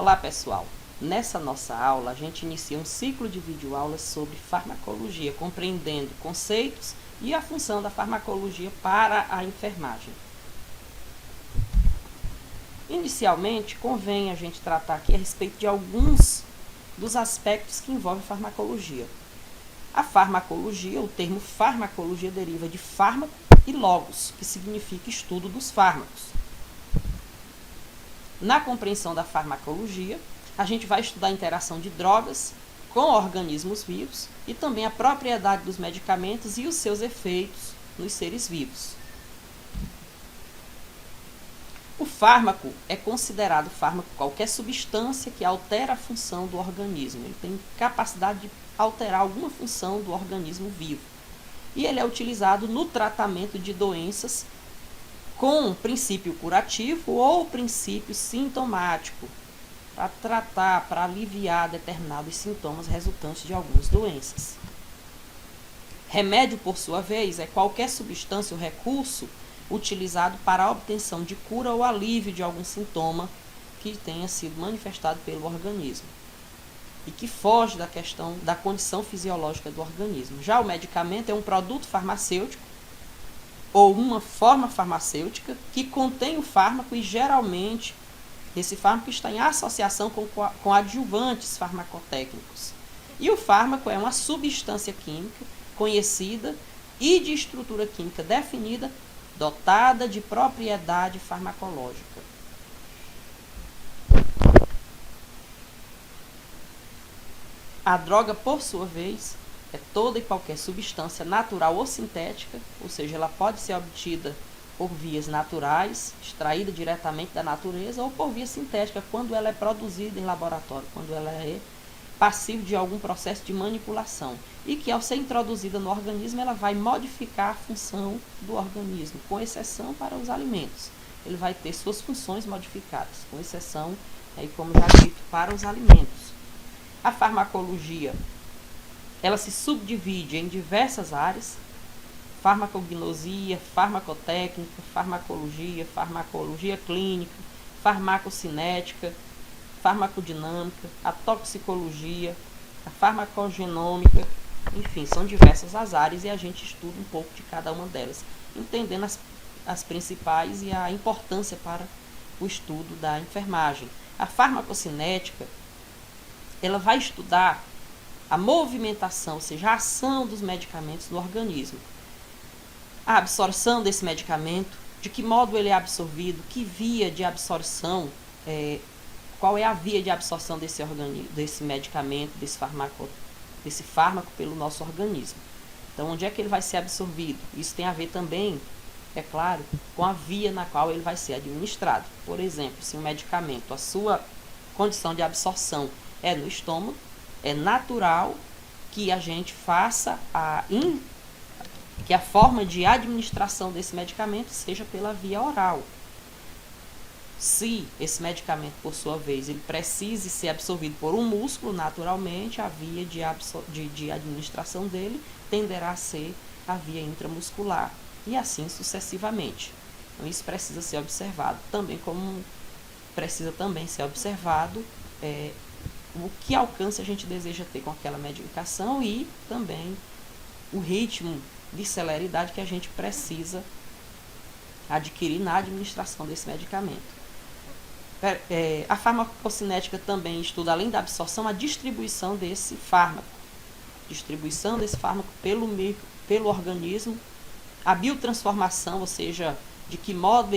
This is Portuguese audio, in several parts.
Olá pessoal, nessa nossa aula a gente inicia um ciclo de videoaulas sobre farmacologia, compreendendo conceitos e a função da farmacologia para a enfermagem. Inicialmente, convém a gente tratar aqui a respeito de alguns dos aspectos que envolvem farmacologia. A farmacologia, o termo farmacologia deriva de fármaco e logos, que significa estudo dos fármacos. Na compreensão da farmacologia, a gente vai estudar a interação de drogas com organismos vivos e também a propriedade dos medicamentos e os seus efeitos nos seres vivos. O fármaco é considerado fármaco qualquer substância que altera a função do organismo. Ele tem capacidade de alterar alguma função do organismo vivo. E ele é utilizado no tratamento de doenças com princípio curativo ou princípio sintomático, para tratar, para aliviar determinados sintomas resultantes de algumas doenças. Remédio, por sua vez, é qualquer substância ou recurso utilizado para a obtenção de cura ou alívio de algum sintoma que tenha sido manifestado pelo organismo e que foge da questão da condição fisiológica do organismo. Já o medicamento é um produto farmacêutico ou uma forma farmacêutica que contém o fármaco e geralmente esse fármaco está em associação com adjuvantes farmacotécnicos. E o fármaco é uma substância química conhecida e de estrutura química definida, dotada de propriedade farmacológica. A droga, por sua vez, é toda e qualquer substância natural ou sintética, ou seja, ela pode ser obtida por vias naturais, extraída diretamente da natureza, ou por via sintética, quando ela é produzida em laboratório, quando ela é passiva de algum processo de manipulação. E que, ao ser introduzida no organismo, ela vai modificar a função do organismo, com exceção para os alimentos. Ele vai ter suas funções modificadas, com exceção, como já dito, para os alimentos. A farmacologia, ela se subdivide em diversas áreas: farmacognosia, farmacotécnica, farmacologia clínica, farmacocinética, farmacodinâmica, a toxicologia, a farmacogenômica, enfim, são diversas as áreas e a gente estuda um pouco de cada uma delas, entendendo as principais e a importância para o estudo da enfermagem. A farmacocinética, ela vai estudar a movimentação, ou seja, a ação dos medicamentos no organismo. A absorção desse medicamento, de que modo ele é absorvido, que via de absorção, qual é a via de absorção desse medicamento, desse fármaco pelo nosso organismo. Então, onde é que ele vai ser absorvido? Isso tem a ver também, é claro, com a via na qual ele vai ser administrado. Por exemplo, se um medicamento, a sua condição de absorção é no estômago, é natural que a gente faça que a forma de administração desse medicamento seja pela via oral. Se esse medicamento, por sua vez, ele precise ser absorvido por um músculo, naturalmente, a via de administração dele tenderá a ser a via intramuscular, e assim sucessivamente. Então, isso precisa ser observado, também como precisa também ser observado o que alcance a gente deseja ter com aquela medicação e também o ritmo de celeridade que a gente precisa adquirir na administração desse medicamento. A farmacocinética também estuda, além da absorção, a distribuição desse fármaco. Distribuição desse fármaco pelo organismo, a biotransformação, ou seja, de que modo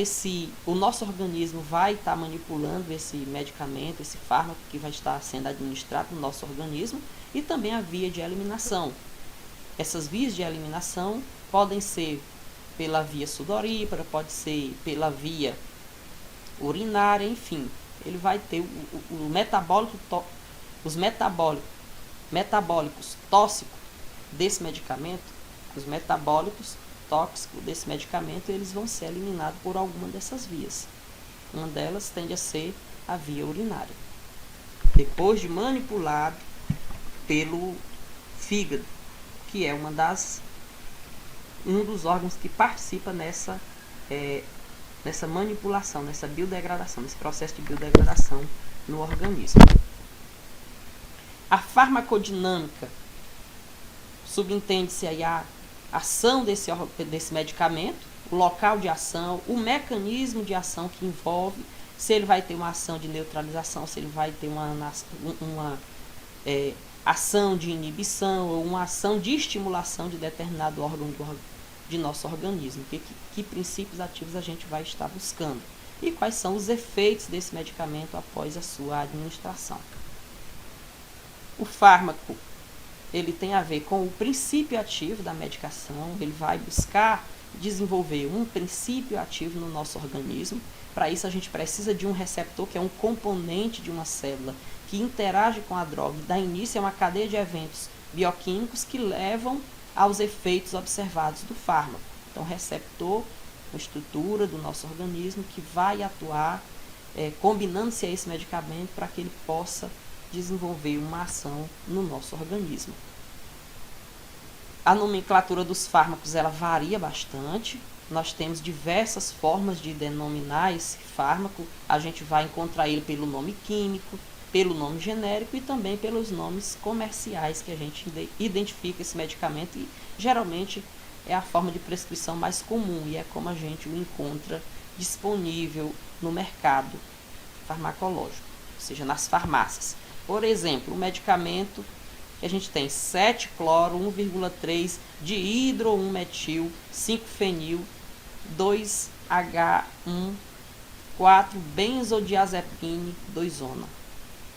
o nosso organismo vai estar manipulando esse medicamento, esse fármaco que vai estar sendo administrado no nosso organismo, e também a via de eliminação. Essas vias de eliminação podem ser pela via sudorípara, pode ser pela via urinária, enfim. Ele vai ter os metabólicos tóxicos desse medicamento, os metabólicos tóxicos desse medicamento, eles vão ser eliminados por alguma dessas vias. Uma delas tende a ser a via urinária, depois de manipulado pelo fígado, que é um dos órgãos que participa nessa manipulação, nessa biodegradação, nesse processo de biodegradação no organismo. A farmacodinâmica subentende-se aí a ação desse medicamento, o local de ação, o mecanismo de ação que envolve, se ele vai ter uma ação de neutralização, se ele vai ter uma ação de inibição ou uma ação de estimulação de determinado órgão de nosso organismo. Que princípios ativos a gente vai estar buscando e quais são os efeitos desse medicamento após a sua administração. O fármaco, ele tem a ver com o princípio ativo da medicação, ele vai buscar desenvolver um princípio ativo no nosso organismo. Para isso a gente precisa de um receptor, que é um componente de uma célula que interage com a droga e dá início a uma cadeia de eventos bioquímicos que levam aos efeitos observados do fármaco. Então, receptor, uma estrutura do nosso organismo que vai atuar combinando-se a esse medicamento para que ele possa desenvolver uma ação no nosso organismo. A nomenclatura dos fármacos ela varia bastante. Nós temos diversas formas de denominar esse fármaco. A gente vai encontrar ele pelo nome químico, pelo nome genérico e também pelos nomes comerciais que a gente identifica esse medicamento, e geralmente é a forma de prescrição mais comum e é como a gente o encontra disponível no mercado farmacológico, ou seja, nas farmácias. Por exemplo, o medicamento que a gente tem 7-cloro, 1,3 de hidro 1-metil, 5-fenil, 2H1, 4-benzodiazepine, 2-zona.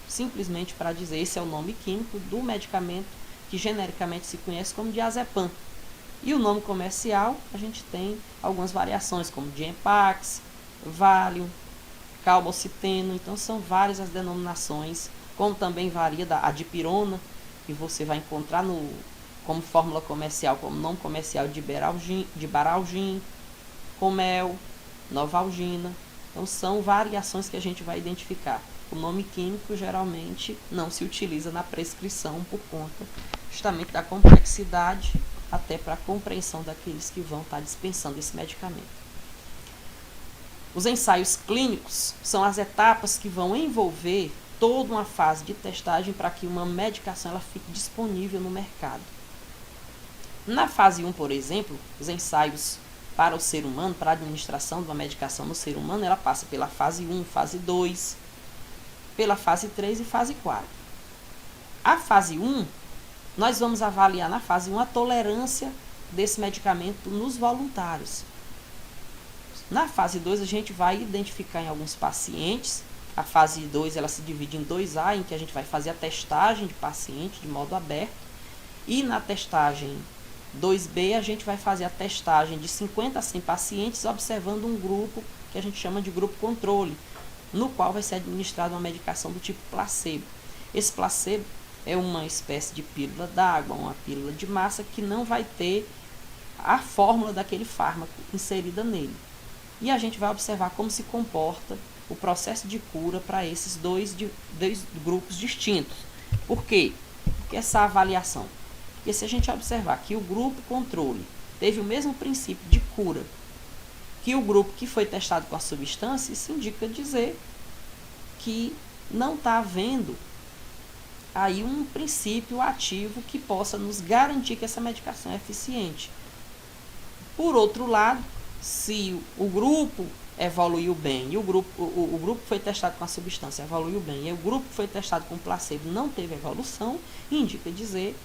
Simplesmente para dizer, esse é o nome químico do medicamento que genericamente se conhece como diazepam. E o nome comercial, a gente tem algumas variações, como Gempax, Valium, Calmociteno. Então são várias as denominações, como também varia a dipirona, que você vai encontrar como fórmula comercial, como nome comercial de Baralgin, Comel, Novalgina. Então são variações que a gente vai identificar. O nome químico geralmente não se utiliza na prescrição por conta justamente da complexidade, até para a compreensão daqueles que vão estar dispensando esse medicamento. Os ensaios clínicos são as etapas que vão envolver toda uma fase de testagem para que uma medicação ela fique disponível no mercado. Na fase 1, por exemplo, os ensaios para o ser humano, para a administração de uma medicação no ser humano, ela passa pela fase 1, fase 2, pela fase 3 e fase 4. A fase 1, nós vamos avaliar na fase 1 a tolerância desse medicamento nos voluntários. Na fase 2, a gente vai identificar em alguns pacientes. A fase 2 ela se divide em 2A, em que a gente vai fazer a testagem de paciente de modo aberto. E na testagem 2B, a gente vai fazer a testagem de 50 a 100 pacientes, observando um grupo que a gente chama de grupo controle, no qual vai ser administrada uma medicação do tipo placebo. Esse placebo é uma espécie de pílula d'água, uma pílula de massa que não vai ter a fórmula daquele fármaco inserida nele. E a gente vai observar como se comporta o processo de cura para esses dois grupos distintos. Por quê? Porque essa avaliação? Porque se a gente observar que o grupo controle teve o mesmo princípio de cura que o grupo que foi testado com a substância, isso indica dizer que não está havendo aí um princípio ativo que possa nos garantir que essa medicação é eficiente. Por outro lado, se o grupo evoluiu bem e o grupo que foi testado com a substância evoluiu bem e o grupo que foi testado com placebo não teve evolução, indica dizer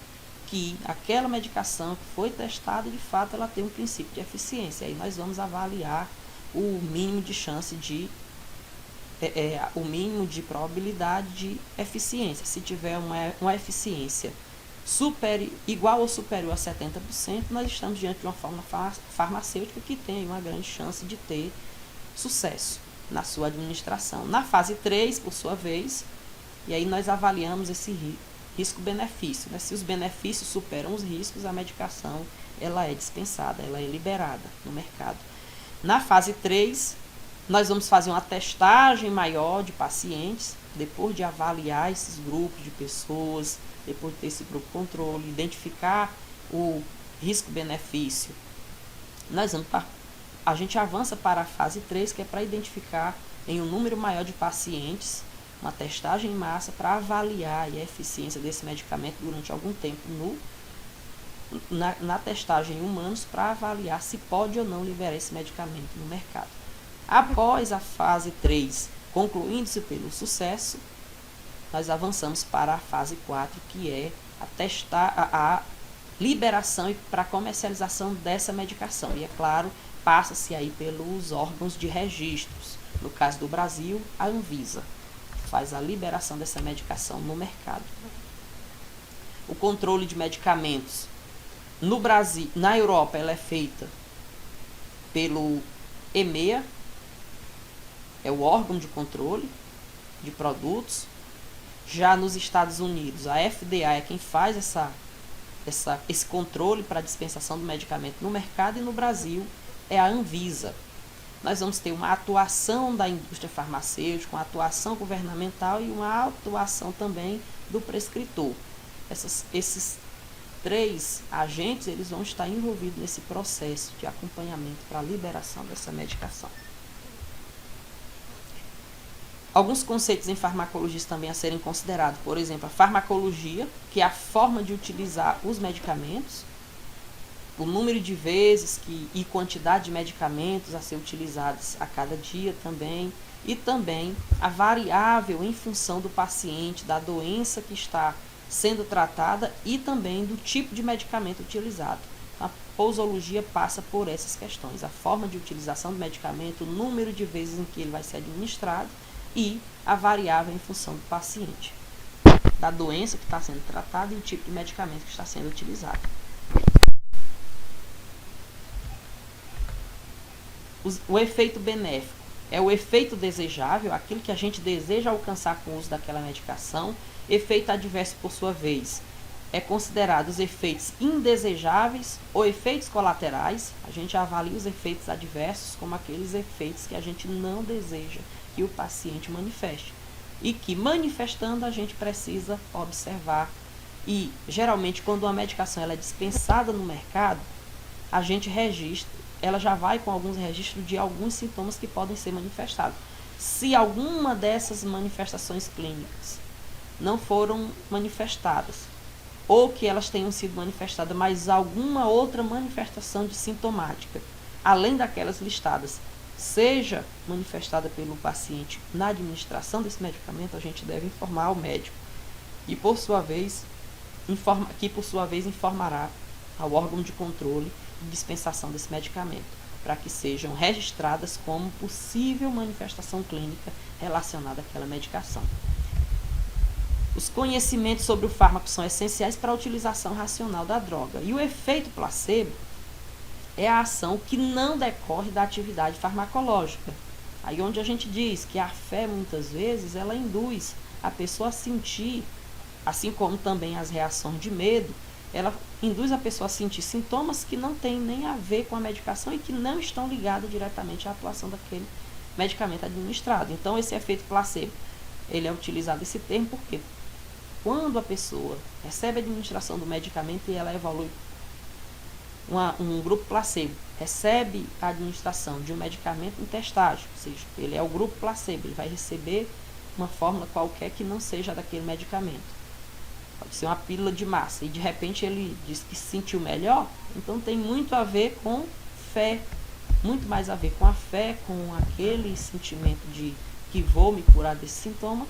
que aquela medicação que foi testada, de fato, ela tem um princípio de eficiência. Aí nós vamos avaliar o mínimo de chance de o mínimo de probabilidade de eficiência. Se tiver uma eficiência igual ou superior a 70%, nós estamos diante de uma fórmula farmacêutica que tem uma grande chance de ter sucesso na sua administração. Na fase 3, por sua vez, e aí nós avaliamos esse risco-benefício. Né? Se os benefícios superam os riscos, a medicação ela é dispensada, ela é liberada no mercado. Na fase 3, nós vamos fazer uma testagem maior de pacientes, depois de avaliar esses grupos de pessoas, depois de ter esse grupo controle, identificar o risco-benefício. A gente avança para a fase 3, que é para identificar em um número maior de pacientes uma testagem em massa para avaliar a eficiência desse medicamento durante algum tempo na testagem em humanos, para avaliar se pode ou não liberar esse medicamento no mercado. Após a fase 3, concluindo-se pelo sucesso, nós avançamos para a fase 4, que é a liberação e para a comercialização dessa medicação. E, é claro, passa-se aí pelos órgãos de registros. No caso do Brasil, a Anvisa faz a liberação dessa medicação no mercado. O controle de medicamentos no Brasil, na Europa, ela é feita pelo EMEA, é o órgão de controle de produtos. Já nos Estados Unidos, a FDA é quem faz esse controle para a dispensação do medicamento no mercado, e no Brasil é a Anvisa. Nós vamos ter uma atuação da indústria farmacêutica, uma atuação governamental e uma atuação também do prescritor. Esses 3 agentes, eles vão estar envolvidos nesse processo de acompanhamento para a liberação dessa medicação. Alguns conceitos em farmacologia também a serem considerados, por exemplo, a farmacologia, que é a forma de utilizar os medicamentos, o número de vezes e quantidade de medicamentos a ser utilizados a cada dia também, e também a variável em função do paciente, da doença que está sendo tratada e também do tipo de medicamento utilizado. A posologia passa por essas questões, a forma de utilização do medicamento, o número de vezes em que ele vai ser administrado e a variável em função do paciente, da doença que está sendo tratada e o tipo de medicamento que está sendo utilizado. O efeito benéfico é o efeito desejável, aquilo que a gente deseja alcançar com o uso daquela medicação. Efeito adverso, por sua vez, é considerado os efeitos indesejáveis ou efeitos colaterais. A gente avalia os efeitos adversos como aqueles efeitos que a gente não deseja que o paciente manifeste, e que, manifestando, a gente precisa observar. E, geralmente, quando uma medicação ela é dispensada no mercado, a gente registra, ela já vai com alguns registros de alguns sintomas que podem ser manifestados. Se alguma dessas manifestações clínicas não foram manifestadas, ou que elas tenham sido manifestadas, mas alguma outra manifestação de sintomática, além daquelas listadas, seja manifestada pelo paciente na administração desse medicamento, a gente deve informar ao médico, e por sua vez informará ao órgão de controle de dispensação desse medicamento, para que sejam registradas como possível manifestação clínica relacionada àquela medicação. Os conhecimentos sobre o fármaco são essenciais para a utilização racional da droga. E o efeito placebo é a ação que não decorre da atividade farmacológica. Aí onde a gente diz que a fé, muitas vezes, ela induz a pessoa a sentir, assim como também as reações de medo, ela induz a pessoa a sentir sintomas que não têm nem a ver com a medicação e que não estão ligados diretamente à atuação daquele medicamento administrado. Então, esse efeito placebo, ele é utilizado esse termo porque quando a pessoa recebe a administração do medicamento e ela evolui, um grupo placebo recebe a administração de um medicamento em testagem, ou seja, ele é o grupo placebo, ele vai receber uma fórmula qualquer que não seja daquele medicamento. Pode ser uma pílula de massa e de repente ele diz que se sentiu melhor, então tem muito a ver com fé, muito mais a ver com a fé, com aquele sentimento de que vou me curar desse sintoma,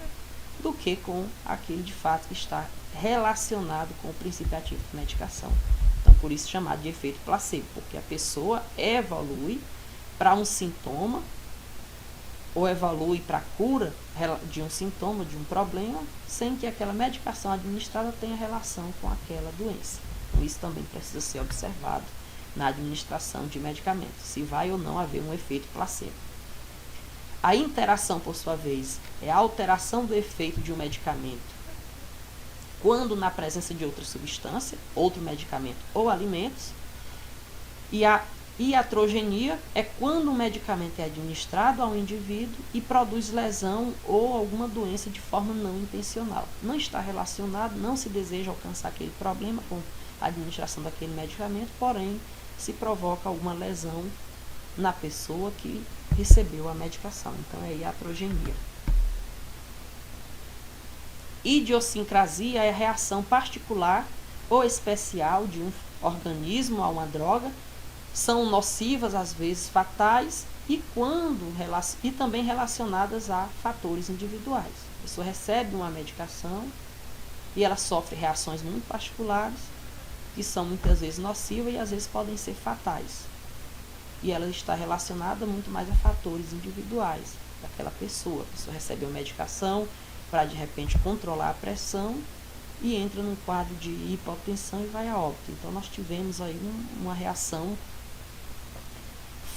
do que com aquele de fato que está relacionado com o princípio ativo da medicação. Então, por isso chamado de efeito placebo, porque a pessoa evolui para um sintoma ou evolui para a cura de um sintoma, de um problema, sem que aquela medicação administrada tenha relação com aquela doença. Então, isso também precisa ser observado na administração de medicamentos, se vai ou não haver um efeito placebo. A interação, por sua vez, é a alteração do efeito de um medicamento quando na presença de outra substância, outro medicamento ou alimentos. E a iatrogenia é quando um medicamento é administrado ao indivíduo e produz lesão ou alguma doença de forma não intencional. Não está relacionado, não se deseja alcançar aquele problema com a administração daquele medicamento, porém se provoca alguma lesão na pessoa que recebeu a medicação. Então é iatrogenia. Idiosincrasia é a reação particular ou especial de um organismo a uma droga. São nocivas, às vezes fatais, e também relacionadas a fatores individuais. A pessoa recebe uma medicação e ela sofre reações muito particulares, que são muitas vezes nocivas e às vezes podem ser fatais. E ela está relacionada muito mais a fatores individuais daquela pessoa. A pessoa recebe uma medicação para de repente controlar a pressão e entra num quadro de hipotensão e vai a óbito. Então nós tivemos aí uma reação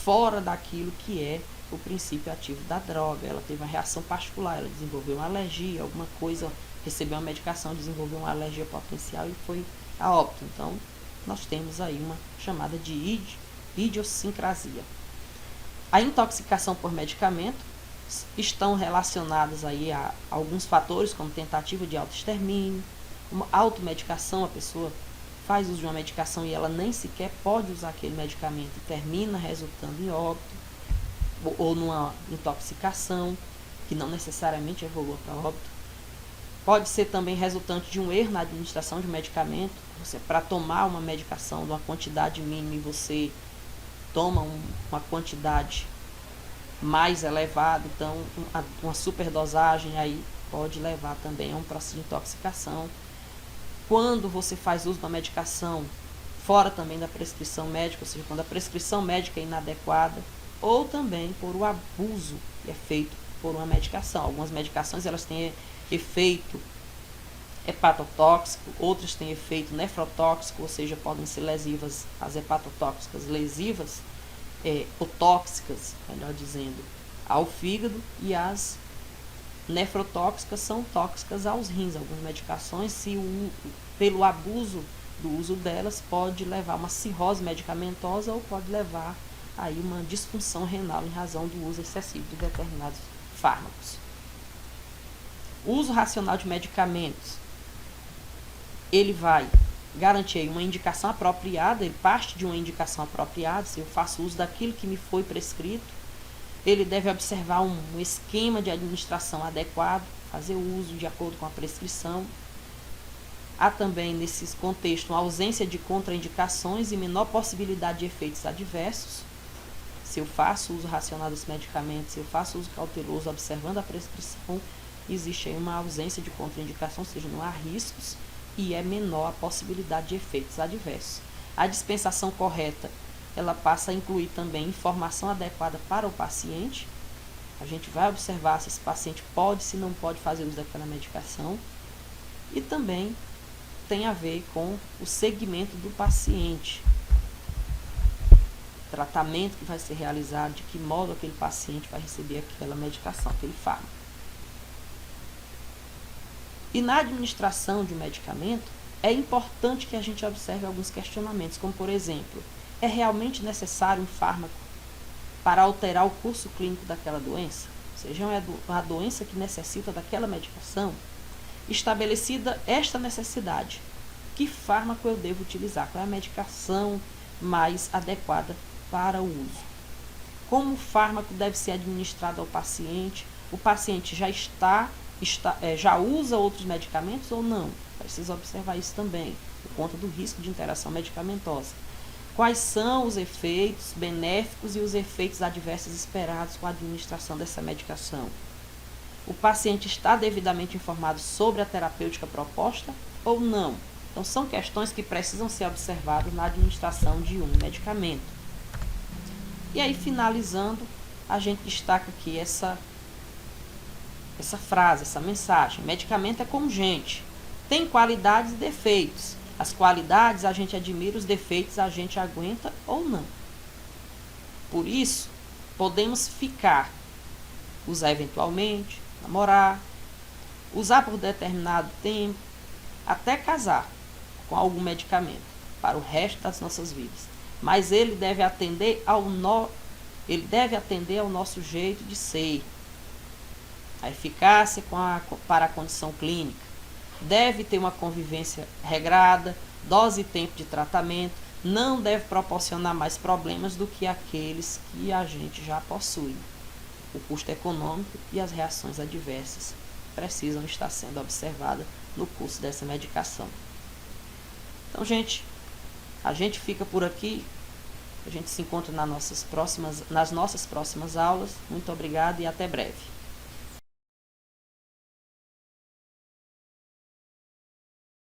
fora daquilo que é o princípio ativo da droga. Ela teve uma reação particular, ela desenvolveu uma alergia, alguma coisa, recebeu uma medicação, desenvolveu uma alergia potencial e foi a óbito. Então nós temos aí uma chamada de idiosincrasia. A intoxicação por medicamento estão relacionadas aí a alguns fatores, como tentativa de autoextermínio, uma automedicação. A pessoa faz uso de uma medicação e ela nem sequer pode usar aquele medicamento e termina resultando em óbito, ou numa intoxicação, que não necessariamente evolua para óbito. Pode ser também resultante de um erro na administração de um medicamento. Você, para tomar uma medicação de uma quantidade mínima, e você toma uma quantidade mais elevada, então uma superdosagem aí pode levar também a um processo de intoxicação. Quando você faz uso da medicação fora também da prescrição médica, ou seja, quando a prescrição médica é inadequada, ou também por o abuso que é feito por uma medicação. Algumas medicações elas têm efeito hepatotóxico, outras têm efeito nefrotóxico, ou seja, podem ser lesivas, as hepatotóxicas lesivas, ou tóxicas, melhor dizendo, ao fígado, e as nefrotóxicas são tóxicas aos rins. Algumas medicações, pelo abuso do uso delas, pode levar a uma cirrose medicamentosa ou pode levar aí uma disfunção renal em razão do uso excessivo de determinados fármacos. O uso racional de medicamentos, ele vai garantir uma indicação apropriada, ele parte de uma indicação apropriada. Se eu faço uso daquilo que me foi prescrito, ele deve observar um esquema de administração adequado, fazer uso de acordo com a prescrição. Há também, nesse contexto, uma ausência de contraindicações e menor possibilidade de efeitos adversos. Se eu faço uso racional dos medicamentos, se eu faço uso cauteloso observando a prescrição, existe aí uma ausência de contraindicação, ou seja, não há riscos, e é menor a possibilidade de efeitos adversos. A dispensação correta, ela passa a incluir também informação adequada para o paciente. A gente vai observar se esse paciente pode, se não pode fazer uso daquela medicação. E também tem a ver com o segmento do paciente. Tratamento que vai ser realizado, de que modo aquele paciente vai receber aquela medicação, aquele fármaco. E na administração de um medicamento, é importante que a gente observe alguns questionamentos, como por exemplo, é realmente necessário um fármaco para alterar o curso clínico daquela doença? Ou seja, é uma doença que necessita daquela medicação? Estabelecida esta necessidade, que fármaco eu devo utilizar? Qual é a medicação mais adequada para o uso? Como o fármaco deve ser administrado ao paciente? O paciente já usa outros medicamentos ou não? Precisa observar isso também, por conta do risco de interação medicamentosa. Quais são os efeitos benéficos e os efeitos adversos esperados com a administração dessa medicação? O paciente está devidamente informado sobre a terapêutica proposta ou não? Então, são questões que precisam ser observadas na administração de um medicamento. E aí, finalizando, a gente destaca aqui essa frase, essa mensagem: medicamento é como gente, tem qualidades e defeitos. As qualidades a gente admira, os defeitos a gente aguenta ou não. Por isso, podemos usar eventualmente, namorar, usar por determinado tempo, até casar com algum medicamento para o resto das nossas vidas. Mas ele deve atender ao nosso jeito de ser. A eficácia para a condição clínica. Deve ter uma convivência regrada, dose e tempo de tratamento. Não deve proporcionar mais problemas do que aqueles que a gente já possui. O custo econômico e as reações adversas precisam estar sendo observadas no curso dessa medicação. Então, gente, a gente fica por aqui. A gente se encontra nas nossas próximas aulas. Muito obrigada e até breve.